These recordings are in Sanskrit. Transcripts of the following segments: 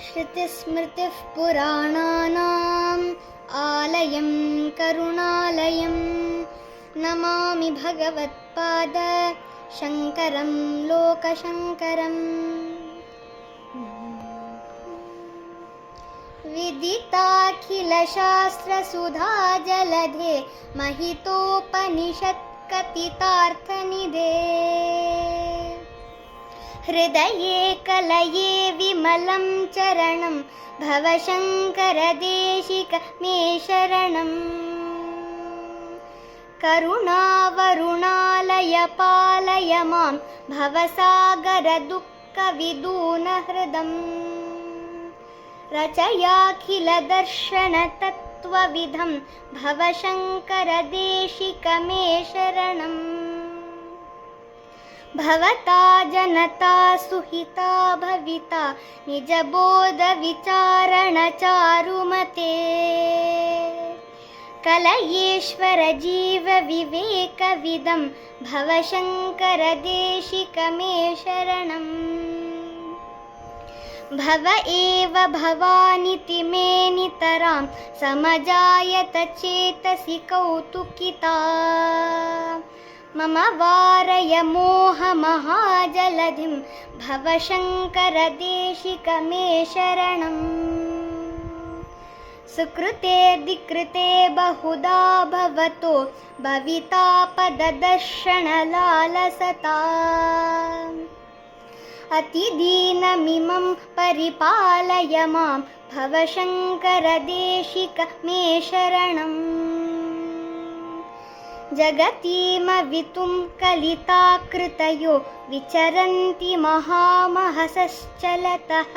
श्रुतिस्मृतिः पुराणानाम् आलयं करुणालयं नमामि भगवत्पाद शङ्करं लोकशङ्करम्। विदिताखिलशास्त्रसुधा जलधे महितोपनिषत्कथितार्थनिधे हृदये कलये विमलं चरणं भवशङ्करदेशिक मे शरणम्। करुणावरुणालय पालय मां भवसागरदुःखविदूनहृदम्। रचयाखिलदर्शनतत्त्वविधं भवशङ्करदेशिक मे शरणम्। भवता जनता सुहिता भविता निजबोधविचारणचारुमते कलयेश्वर जीवविवेकविदं भवशङ्करदेशिक मे शरणम्। भव एव भवानिति मे नितरां समजायत चेतसि कौतुकिता मम वारय मोहमहाजलधिं भवशङ्करदेशिक मे शरणम्। सुकृतेऽधिकृते बहुधा भवतो भवितापददर्शनलालसता अतिदीनमिमं परिपालय मां भवशङ्करदेशिक मे शरणम्। जगतीमवितुं कलिताकृतयो विचरन्ति महामहसश्चलतः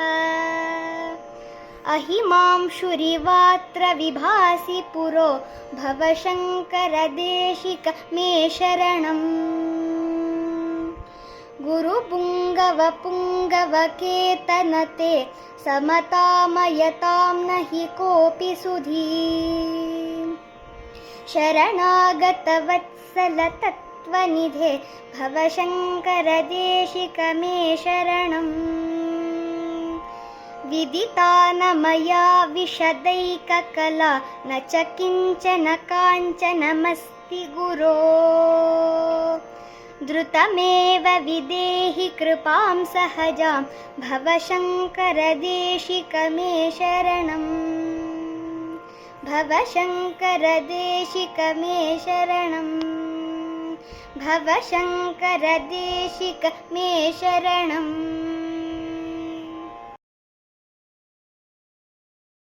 अहिमांशुरिवात्र विभासि पुरो भवशङ्करदेशिक मे शरणम्। गुरुपुङ्गवपुङ्गवकेतनते समतामयतां न हि कोऽपि सुधीः शरणागतवत्सलतत्त्वनिधे भवशङ्करदेशिक मे शरणम्। विदिता न मया विशदैककला न च किञ्चन काञ्चनमस्ति गुरो द्रुतमेव विदेहि कृपां सहजां भवशङ्करदेशिक मे शरणम्। भवशङ्करदेशिक मे शरणम्। भवशङ्करदेशिक मे शरणम्।